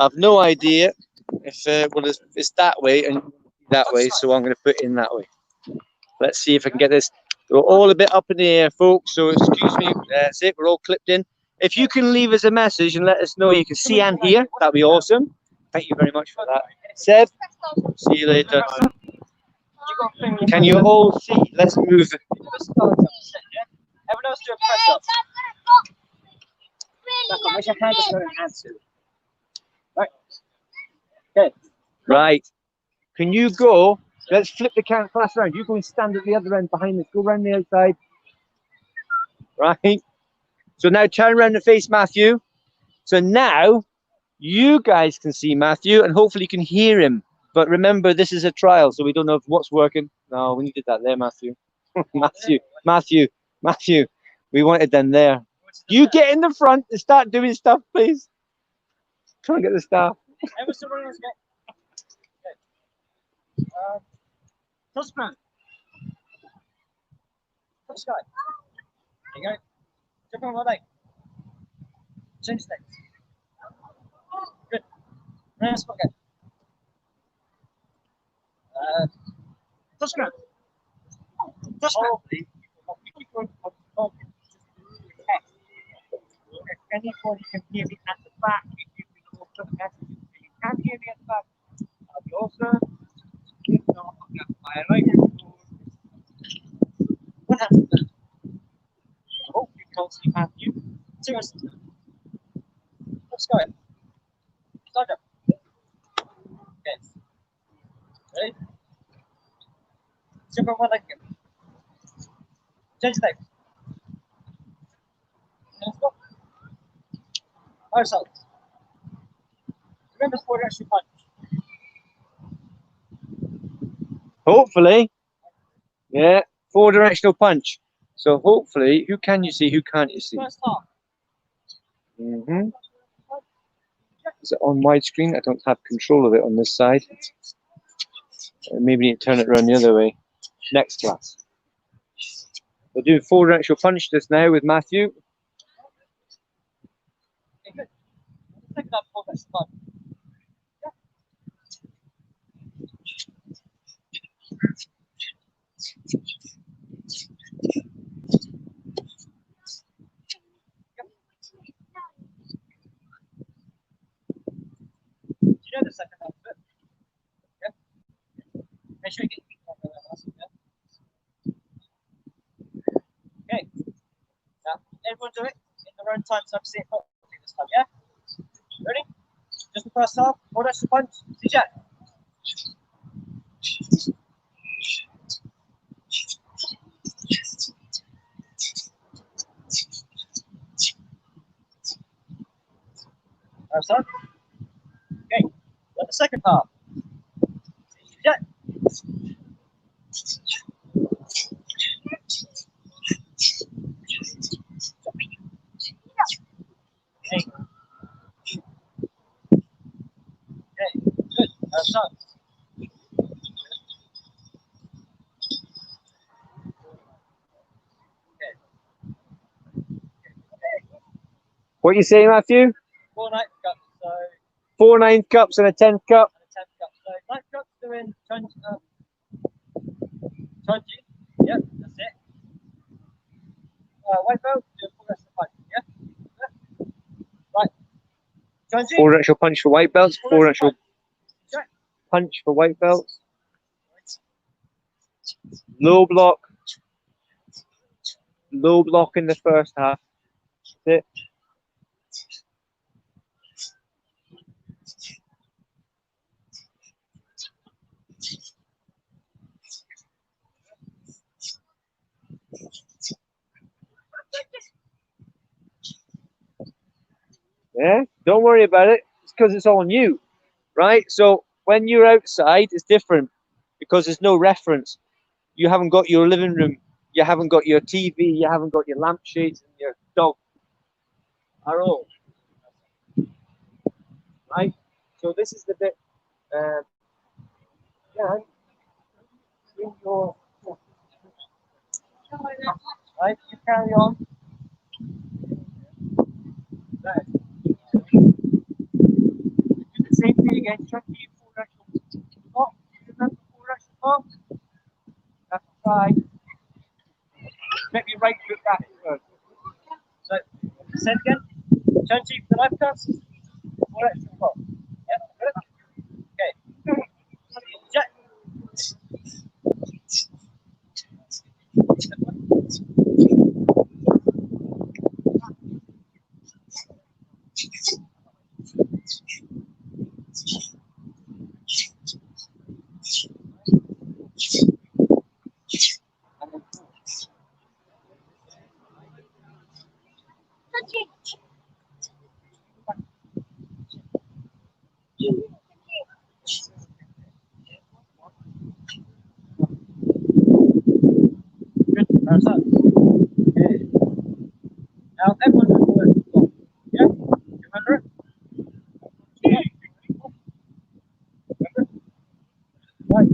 I've no idea if well, it's that way and that way, so I'm going to put it in that way. Let's see if I can get this. We're all a bit up in the air, folks, so excuse me. That's it. We're all clipped in. If you can leave us a message and let us know you can see and hear, that'd be awesome. Thank you very much for that. Seb, see you later. Can you all see? Let's move. Everyone else do a press up. Where's your hand just going to answer? Right. Okay. Right. Can you go? Let's flip the camera class around. You go and stand at the other end behind us. Go around the outside. Right. So now turn around and face Matthew. So now you guys can see Matthew and hopefully you can hear him. But remember, this is a trial, so we don't know if what's working. No, we needed that there, Matthew. Matthew. We wanted them there. You get in the front and start doing stuff, please. Try and get the staff. Touchman. Touch sky. There you go. Jump on my leg. Change legs. Good. Nice spot again. Touch ground. Touch ground. If anybody can hear me at the back, if you can also message. If you can hear me at the back, that'll be awesome. If not, I'm going to fire right here. One hand to the I hope you can't see Matthew. 2 hands to the Let's go. Start up. Yes. Ready? Jump on one leg again. Change leg. Let's go. Ourselves. Remember 4 direction punch. Hopefully. Yeah, 4 directional punch. So hopefully, who can you see? Who can't you see? First half. Is it on widescreen? I don't have control of it on this side. Maybe need to turn it around the other way. Next class. We'll do 4 directional punch just now with Matthew. Okay, good. Take that 4 direction punch. Do you know the second half of it? Yeah? Make sure you get your feet on the last one, yeah? Okay. Now, everyone do it in their own time so I can see it properly this time, yeah? Ready? Just the first half, 4 direction punch, see Jack. First half. Okay, got the second half. Yeah. Okay. Okay, good. First half. What are you saying, Matthew? 4 ninth cups, so 4 9th cups and a 10th cup. and a 10th cup. So 9th cups doing 20. Yep, that's it. White belt, do a 4 directional punch. Yeah? Right. 20. 4 directional punch for white belts. 4 directional Yeah. punch for white belts. Low block. Low block in the first half. That's it. Yeah, don't worry about it. It's because it's all new, right? So when you're outside, it's different because there's no reference. You haven't got your living room, you haven't got your TV, you haven't got your lampshades and your dog at all, right? So this is the bit, yeah, in your, right? You carry on. Right. Same thing again. Chunky, forward action block. Remember forward action block. That's right. Make your right foot back first. So, say it again. Chunky for the left cuts. Forward action block. Yep, good. Okay. Jack. Good. That's up. Okay. Now everyone will forward action block. Yeah? Remember it? Yeah. Remember? Right.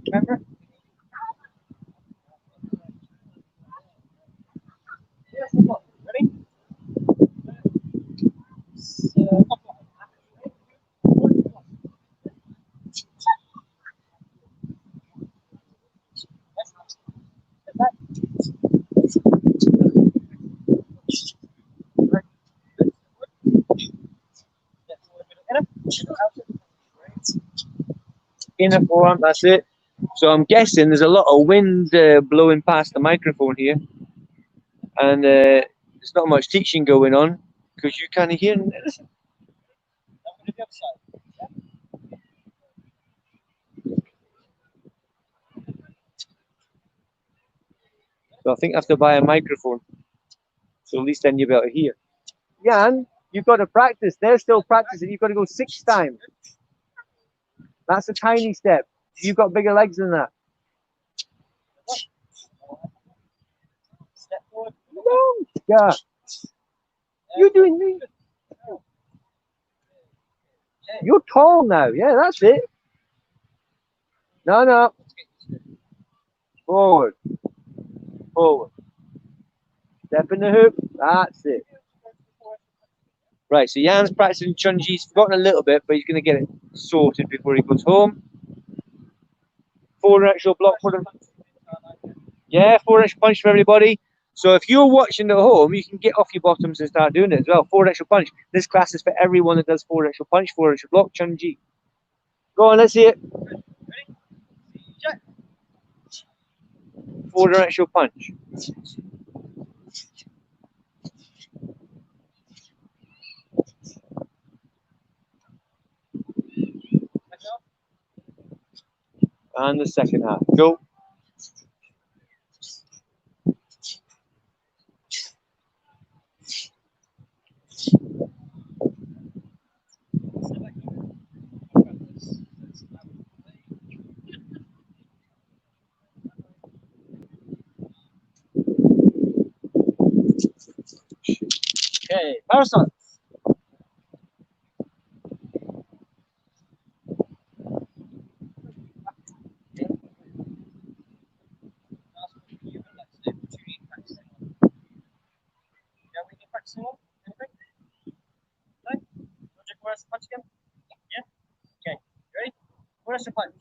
Remember? Yes, ready? Inner forearm, that's it. So I'm guessing there's a lot of wind blowing past the microphone here, and there's not much teaching going on because you can't hear anything. So I think I have to buy a microphone. So at least then you'll be able to hear. Jan, you've got to practice. They're still practicing. You've got to go 6 times. That's a tiny step. You've got bigger legs than that. Step forward. No. Yeah. You're doing me. You're tall now. Yeah, that's it. No, no. Forward. Forward. Step in the hoop. That's it. Right, so Jan's practicing Chunji. He's forgotten a little bit, but he's going to get it sorted before he goes home. Forward actual block for him. Yeah, forward actual punch for everybody. So if you're watching at home, you can get off your bottoms and start doing it as well. Forward actual punch. This class is for everyone that does forward actual punch, forward actual block, Chunji. Go on, let's see it. Forward actual punch. And the second half. Go. Okay, parasol. Punch again? Yeah? Okay, ready? Where's the punch?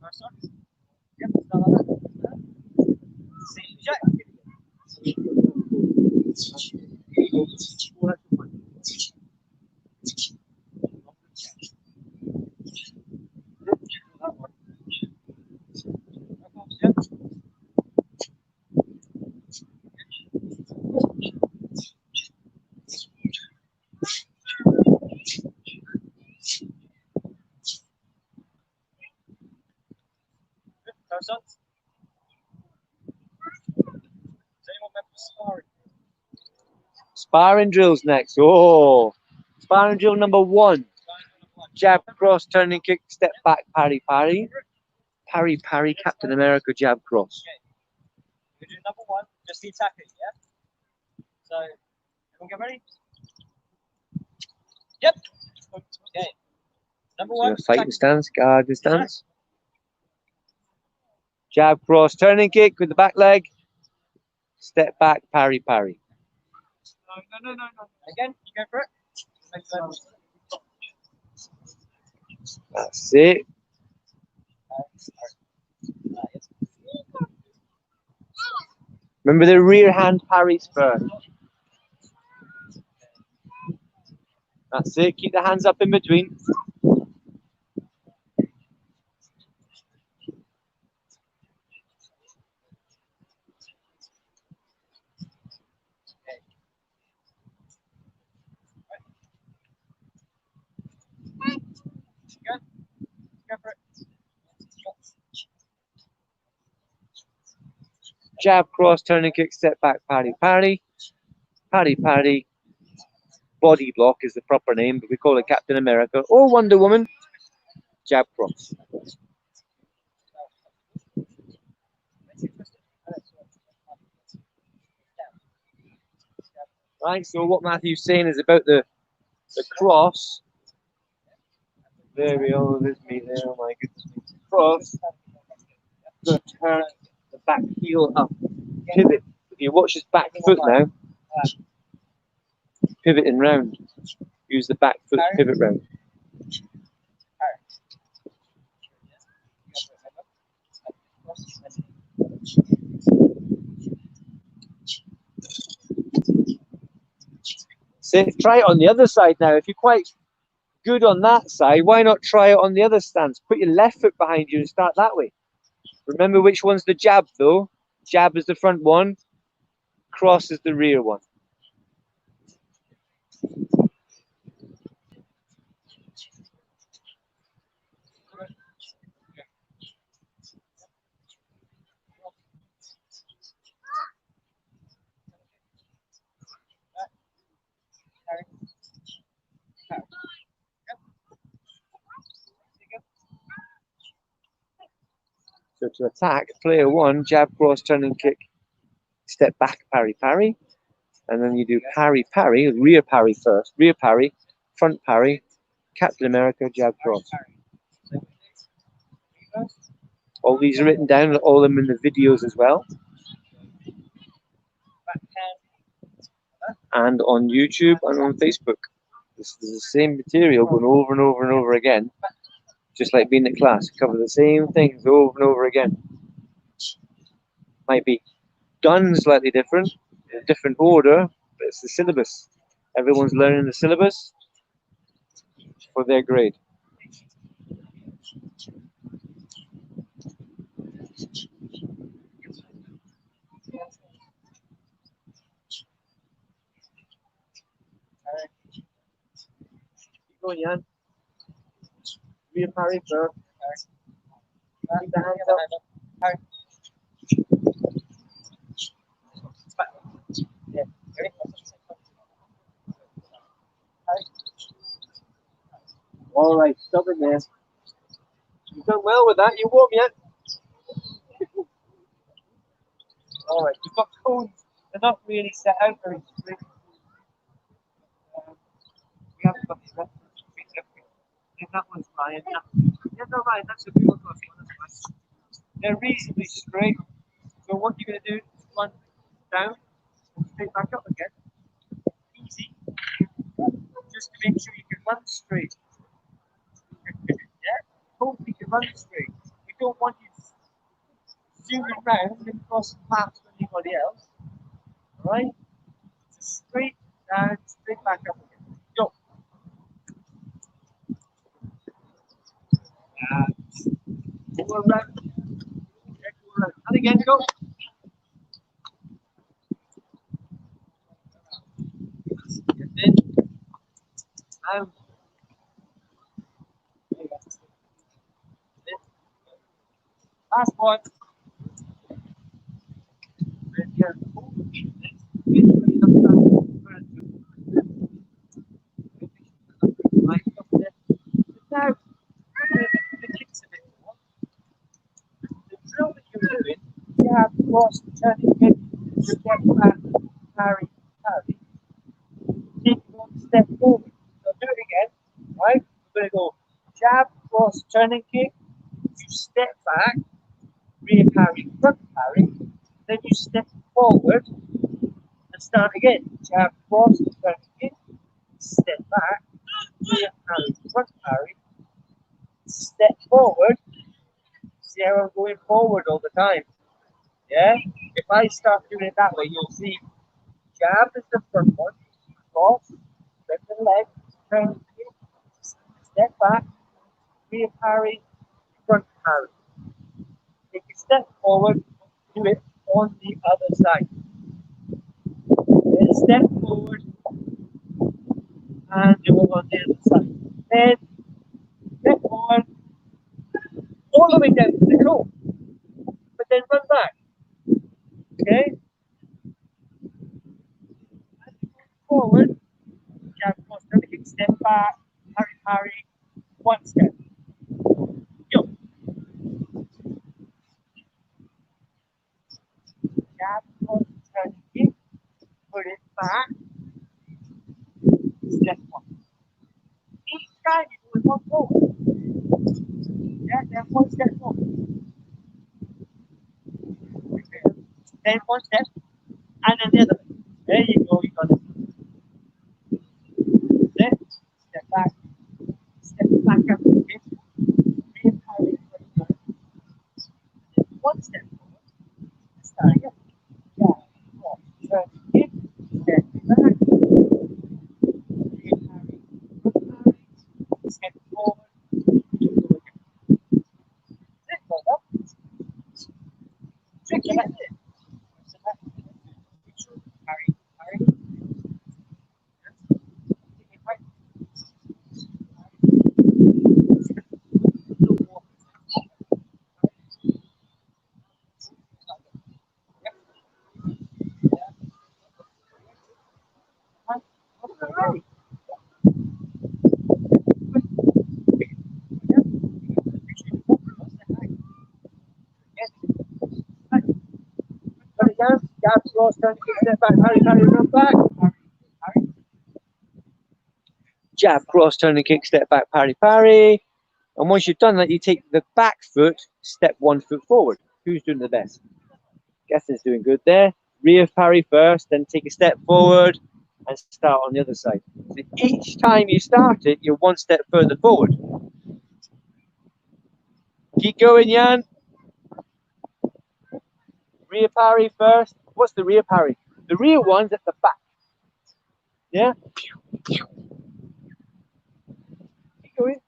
Parasol. Yep, start like that. See, Jack. Sparring drills next. Oh, sparring drill number 1. Jab cross, turning kick, step back, parry, parry. Parry, parry, Captain America, jab cross. You do number 1, just the attacking, yeah? So, everyone get ready? Yep. Okay. Number 1. Fighting stance, guard stance. Jab cross, turning kick with the back leg. Step back, parry, parry. No. Again, you go for it. That's it. Remember the rear hand parries first. That's it. Keep the hands up in between. Jab, cross, turning kick, step back, parry, parry. Parry, parry. Body block is the proper name, but we call it Captain America or Wonder Woman. Jab, cross. Right, so what Matthew's saying is about the cross. There we are, there's me there, oh my goodness. Cross. Going to turn the back heel up. Pivot. If you watch his back foot now, pivoting round. Use the back foot to pivot round. So try it on the other side now. If you're quite good on that side, why not try it on the other stance? Put your left foot behind you and start that way. Remember which one's the jab though. Jab is the front one, cross is the rear one. So to attack, player one, jab, cross, turning kick, step back, parry, parry. And then you do parry, parry, rear parry first. Rear parry, front parry, Captain America, jab, cross. All these are written down, all of them in the videos as well. And on YouTube and on Facebook. This is the same material going over and over and over again. Just like being at class, cover the same things over and over again. Might be done slightly different, in a different order, but it's the syllabus. Everyone's learning the syllabus for their grade. Keep going, Jan. Rear parry first. Keep the hands up. All right, stop it there. You've done well with that. You warm yet? All right, you've got cones. They're not really set out very straight. We haven't got the reference. Then that one's Ryan. Yeah, no, Ryan, that's a beautiful one. That's nice. They're reasonably straight. So what you're going to do is run down and straight back up again. Easy. Just to make sure you can run straight. Yeah? Hope you can run straight. We don't want you zooming around and crossing paths with anybody else. Alright? Just straight down, straight back up again. Go. Go around. Yeah, go around. And again, go. And then, now. Last one. And here. Now, the kicks a bit more. The drill that you're doing, you have cross, turning kick, step back, parry, parry. Take one step forward. So do it again, right? We're going to go jab, cross, turning kick. You step back, rear parry, front parry. Then you step forward and start again. Jab, cross, turning kick. Step back, rear parry, front parry. step forward. See how I'm going forward all the time. Yeah? If I start doing it that way, you'll see jab is the front one, cross, step to the leg, turn, step back, rear parry, front parry. Take a step forward, do it on the other side. Then step forward and do it on the other side. Then step forward, all the way down to the goal, but then run back. Okay? Forward, jab, cross, turn, kick, step back, parry, parry, one step. Yo. Jab, cross, turn, kick, put it back, step one. Each time you do it one forward. Yeah, then one step forward. Then one step, and then the other. There you go, you got it. Then step back up again. Rear parry, one step forward. Start again. Yeah, cross, turn, kick, step back, rear parry, step forward. Then go up. Tricky, isn't it? Parry, parry. Put it down, jab, cross, turn, kick, step back, parry, parry, run back. Parry. Jab, cross, turn and kick, step back, parry, parry. And once you've done that, you take the back foot, step 1 foot forward. Who's doing the best? Gaston's doing good there. Rear parry first, then take a step forward and start on the other side. So each time you start it, you're one step further forward. Keep going, Jan. Rear parry first. What's the rear parry? The rear one's at the back. Yeah? Keep going.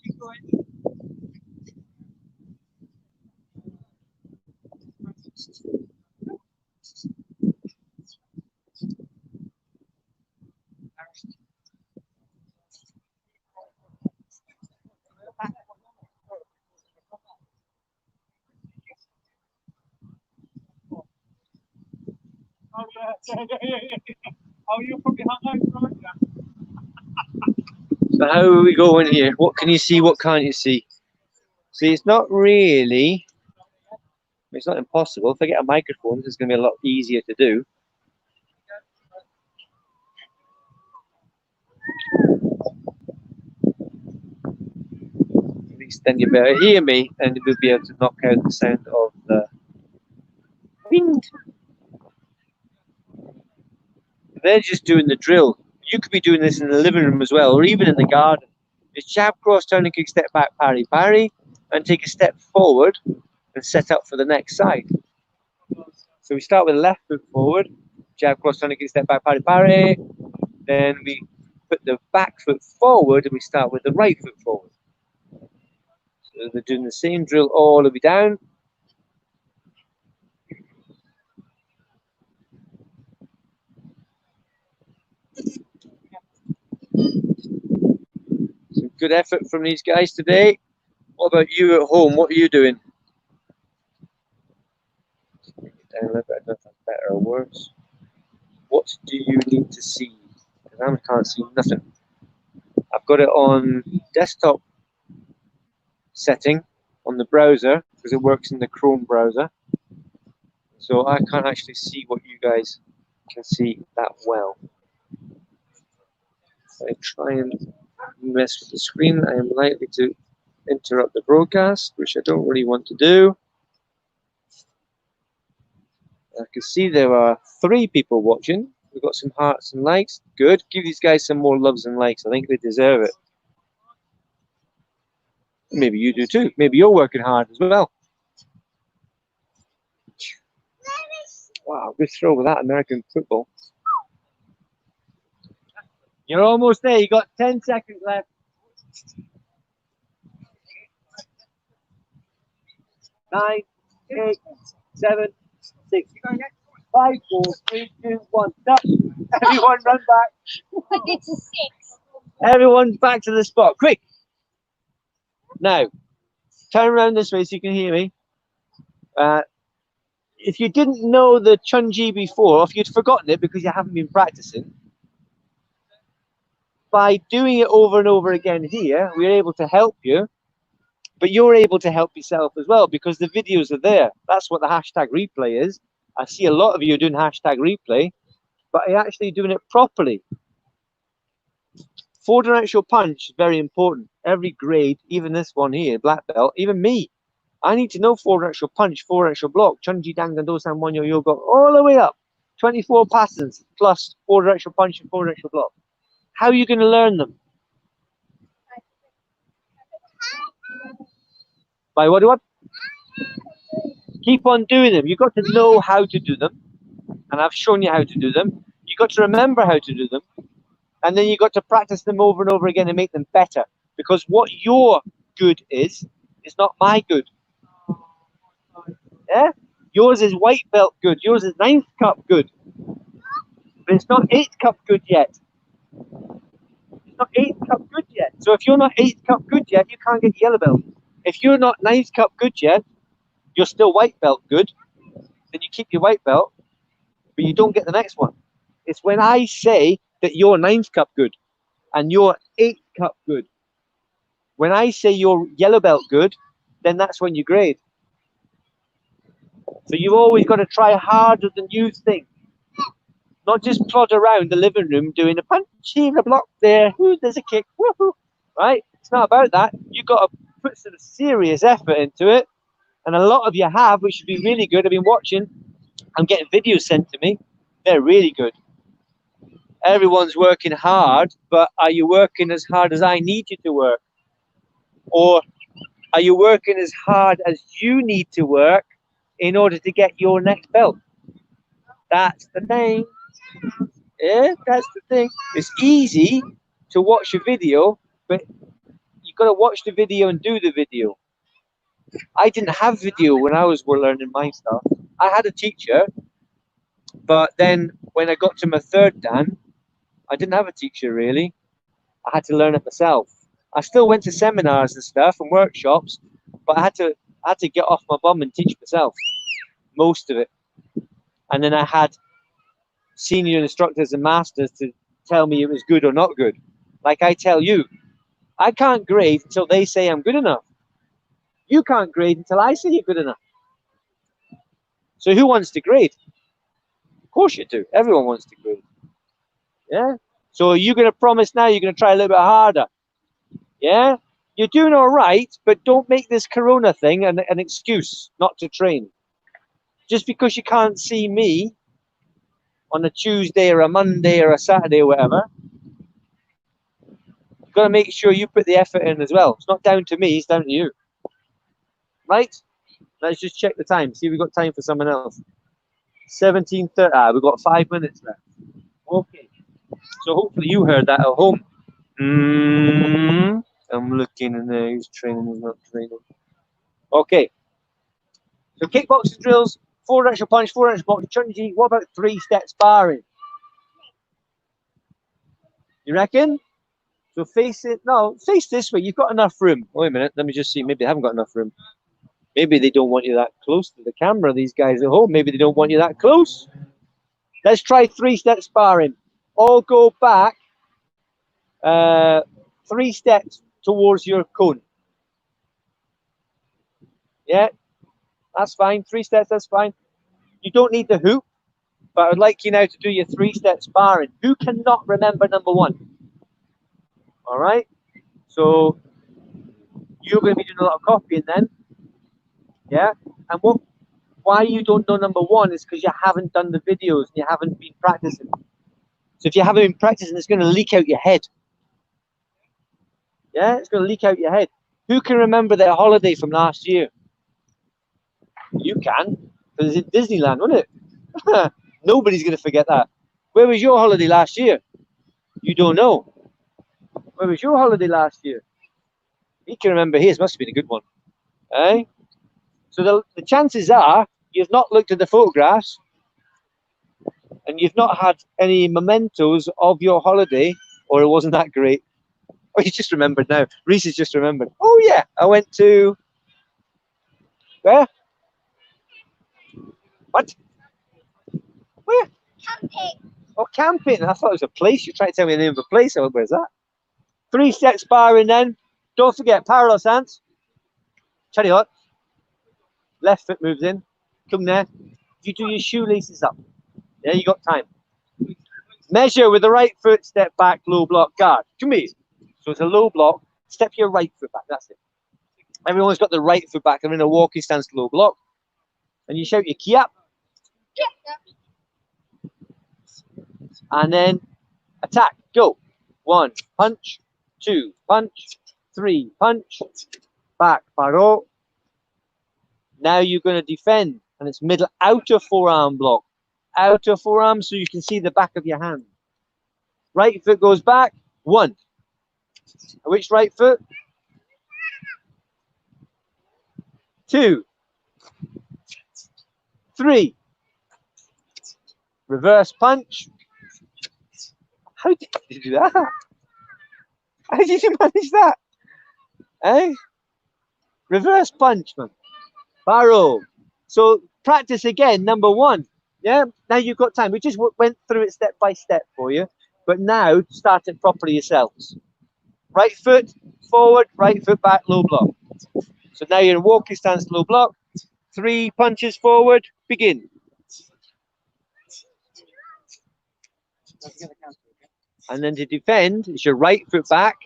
Keep going. Oh, you're probably hungover, aren't you? So how are we going here? What can you see? What can't you see? See, it's not really. It's not impossible. If I get a microphone, it's going to be a lot easier to do. At least then you better hear me, and we'll be able to knock out the sound of the wind. They're just doing the drill. You could be doing this in the living room as well, or even in the garden. Just jab, cross, turn and kick, step back, parry, parry, and take a step forward and set up for the next side. So we start with the left foot forward, jab, cross, turn and kick, step back, parry, parry. Then we put the back foot forward and we start with the right foot forward. So they're doing the same drill all the way down. Some good effort from these guys today. What about you at home? What are you doing? Down a little bit. I don't know if that's better or worse. What do you need to see? Because I can't see nothing. I've got it on desktop setting on the browser because it works in the Chrome browser. So I can't actually see what you guys can see that well. If I try and mess with the screen, I am likely to interrupt the broadcast, which I don't really want to do. I can see there are 3 people watching. We've got some hearts and likes. Good. Give these guys some more loves and likes. I think they deserve it. Maybe you do too. Maybe you're working hard as well. Wow, good throw with that American football. You're almost there. You got 10 seconds left. 9, 8, 7, 6, 5, 4, 3, 2, 1. Stop. Everyone run back. Everyone back to the spot. Quick. Now, turn around this way so you can hear me. If you didn't know the Chunji before, if you'd forgotten it because you haven't been practicing, by doing it over and over again here, we're able to help you, but you're able to help yourself as well because the videos are there. That's what the hashtag replay is. I see a lot of you doing hashtag replay, but you're actually doing it properly. Forward directional punch is very important. Every grade, even this one here, black belt, even me, I need to know forward directional punch, forward directional block, Chunji Dangan Dosan Wanyo Yoga, all the way up. 24 passes plus forward directional punch and forward directional block. How are you going to learn them? By what? Keep on doing them. You've got to know how to do them. And I've shown you how to do them. You've got to remember how to do them. And then you've got to practice them over and over again and make them better. Because what your good is not my good. Yeah? Yours is white belt good. Yours is 9th cup good. But it's not 8th cup good yet. It's not 8th cup good yet. So if you're not 8th cup good yet, you can't get yellow belt. If you're not 9th cup good yet, you're still white belt good. Then you keep your white belt, but you don't get the next one. It's when I say that you're 9th cup good and you're 8th cup good. When I say you're yellow belt good, then that's when you grade. So you've always got to try harder than you think. Not just plod around the living room doing a punch here, a block there, there's a kick, woohoo, right? It's not about that. You've got to put some serious effort into it. And a lot of you have, which should be really good. I've been watching. I'm getting videos sent to me. They're really good. Everyone's working hard, but are you working as hard as I need you to work? Or are you working as hard as you need to work in order to get your next belt? That's the thing. Yeah, that's the thing. It's easy to watch a video, but you've got to watch the video and do the video. I didn't have video when I was learning my stuff. I had a teacher, but then when I got to my 3rd Dan, I didn't have a teacher really. I had to learn it myself. I still went to seminars and stuff and workshops, but I had to get off my bum and teach myself most of it. And then I had senior instructors and masters to tell me it was good or not good. Like I tell you, I can't grade until they say I'm good enough. You can't grade until I say you're good enough. So who wants to grade? Of course you do. Everyone wants to grade. Yeah? So you're going to promise now you're going to try a little bit harder. Yeah? You're doing all right, but don't make this corona thing an excuse not to train. Just because you can't see me on a Tuesday or a Monday or a Saturday or whatever, you've got to make sure you put the effort in as well. It's not down to me, it's down to you. Right? Let's just check the time. See if we've got time for someone else. 17:30. We've got 5 minutes left. Okay. So hopefully you heard that at home. I'm looking in there. He's training, he's not training. Okay. So kickboxing drills, 4 extra punch, 4 extra box, chunji. What about 3-step sparring? You reckon? So face it. No, face this way. You've got enough room. Wait a minute. Let me just see. Maybe they haven't got enough room. Maybe they don't want you that close to the camera. These guys at home. Maybe they don't want you that close. Let's try 3-step sparring. All go back 3 steps towards your cone. Yeah, that's fine. 3 steps, that's fine. You don't need the hoop, but I'd like you now to do your 3-step sparring. Who cannot remember number 1? All right. So you're going to be doing a lot of copying then. Yeah. And why you don't know number 1 is because you haven't done the videos and you haven't been practicing. So if you haven't been practicing, it's going to leak out your head. Yeah, it's going to leak out your head. Who can remember their holiday from last year? You can, because it's in Disneyland, wasn't it? Nobody's going to forget that. Where was your holiday last year? You don't know. Where was your holiday last year? He can remember his. Must have been a good one. Eh? So the chances are you've not looked at the photographs and you've not had any mementos of your holiday, or it wasn't that great. Oh, you just remembered now. Reese has just remembered. Oh, yeah. I went to... Where? What? Where? Camping. Oh, camping. I thought it was a place. You're trying to tell me the name of a place. I went, where's that? 3-step sparring then. Don't forget, parallel stance. Chariot. Left foot moves in. Come there. You do your shoelaces up. Yeah, you got time. Measure with the right foot, step back, low block, guard. Come here. So it's a low block. Step your right foot back. That's it. Everyone's got the right foot back. They're in a walking stance, low block. And you shout your key up. And then attack. Go. 1, punch. 2, punch. 3, punch. Back, paro. Now you're going to defend. And it's middle outer forearm block. Outer forearm so you can see the back of your hand. Right foot goes back. 1. Which right foot? 2. 3. Reverse punch. How did you do that? How did you manage that? Eh? Reverse punch, man. Barrow. So practice again, number 1. Yeah? Now you've got time. We just went through it step by step for you. But now start it properly yourselves. Right foot forward, right foot back, low block. So now you're in walking stance, low block. 3 punches forward, begin. And then to defend, it's your right foot back,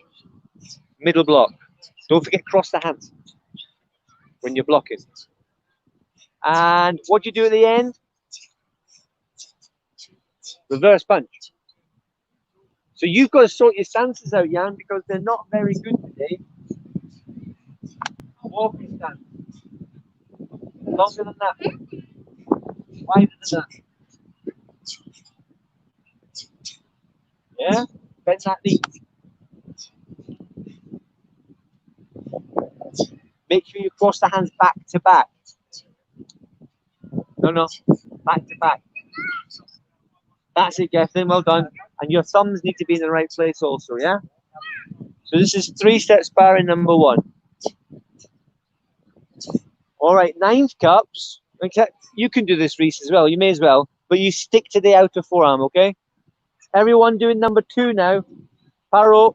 middle block. Don't forget cross the hands when you're blocking. And what do you do at the end? Reverse punch. So you've got to sort your stances out, Jan, because they're not very good today. Walking stance. Longer than that. Wider than that. Yeah? Bend that knee. Make sure you cross the hands back to back. No. Back to back. That's it, Gethin. Well done. And your thumbs need to be in the right place also, yeah? So this is 3-step sparring number 1. All right, 9th cups. You can do this, Reese, as well. You may as well. But you stick to the outer forearm, okay? Everyone doing number 2 now. Paro.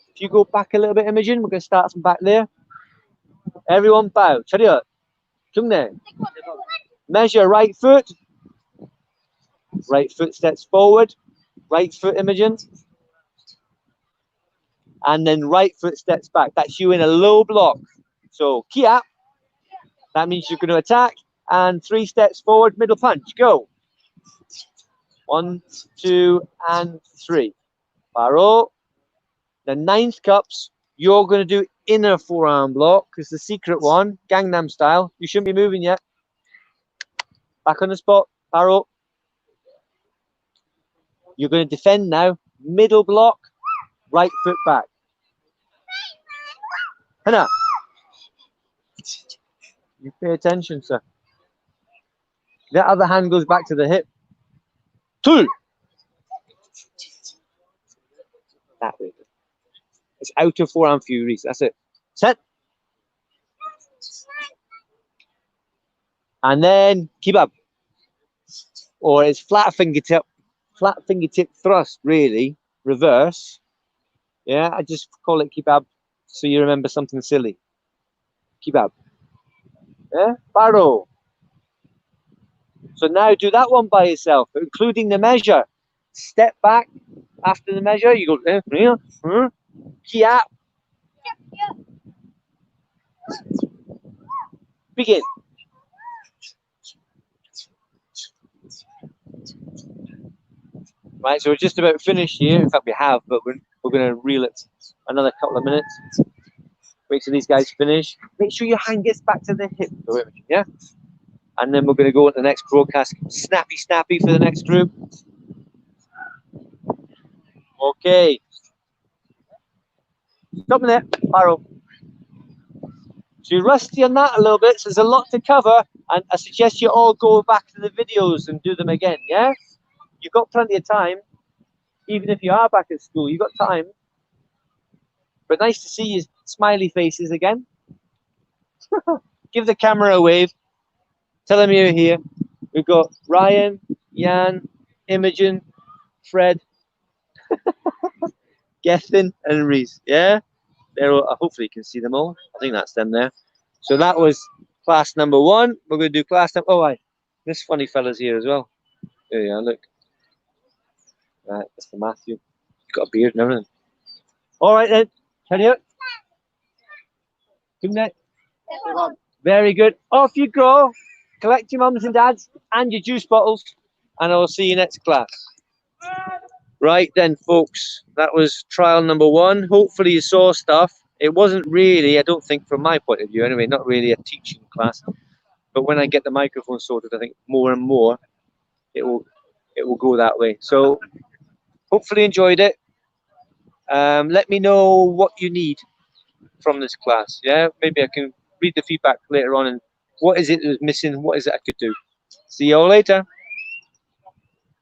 If you go back a little bit, Imogen, we're going to start from back there. Everyone bow. Chariot. Come there. Measure right foot. Right foot steps forward. Right foot, Imogen. And then right foot steps back. That's you in a low block. So, kia. That means you're going to attack. And 3 steps forward, middle punch. Go. 1, 2, and 3. Paro. The 9th cups, you're going to do inner forearm block, because the secret one, Gangnam style. You shouldn't be moving yet. Back on the spot. Paro. You're going to defend now. Middle block, right foot back. Hannah, you pay attention, sir. The other hand goes back to the hip. 2. That way. It's out of forearm furies. That's it. Set. And then keep up. Or it's flat fingertip thrust, really. Reverse. Yeah, I just call it kebab so you remember something silly. Kebab. Yeah, Barrow. So now do that one by yourself, including the measure. Step back after the measure. You go, kiap. Begin. Right, so we're just about finished here. In fact, we have, but we're going to reel it another couple of minutes. Wait till these guys finish. Make sure your hand gets back to the hip, yeah? And then we're going to go on to the next broadcast. Snappy, snappy for the next group. Okay. Stop there, Barrow. So you're rusty on that a little bit, so there's a lot to cover, and I suggest you all go back to the videos and do them again, yeah? You've got plenty of time. Even if you are back at school, you've got time. But nice to see your smiley faces again. Give the camera a wave. Tell them you're here. We've got Ryan, Jan, Imogen, Fred, Gethin, and Reese. Yeah? They're all, hopefully you can see them all. I think that's them there. So that was class number 1. We're going to do class number... Oh, this funny fella's here as well. There you are, look. Right, that's for Matthew. He's got a beard and everything. All right then. Turn here. Good night. Very good. Off you go. Collect your mums and dads and your juice bottles, and I'll see you next class. Right then, folks, that was trial number 1. Hopefully you saw stuff. It wasn't really, I don't think, from my point of view anyway, not really a teaching class. But when I get the microphone sorted, I think more and more it will go that way. So hopefully enjoyed it. Let me know what you need from this class. Yeah, maybe I can read the feedback later on and what is it that was missing, what is it I could do. See you all later.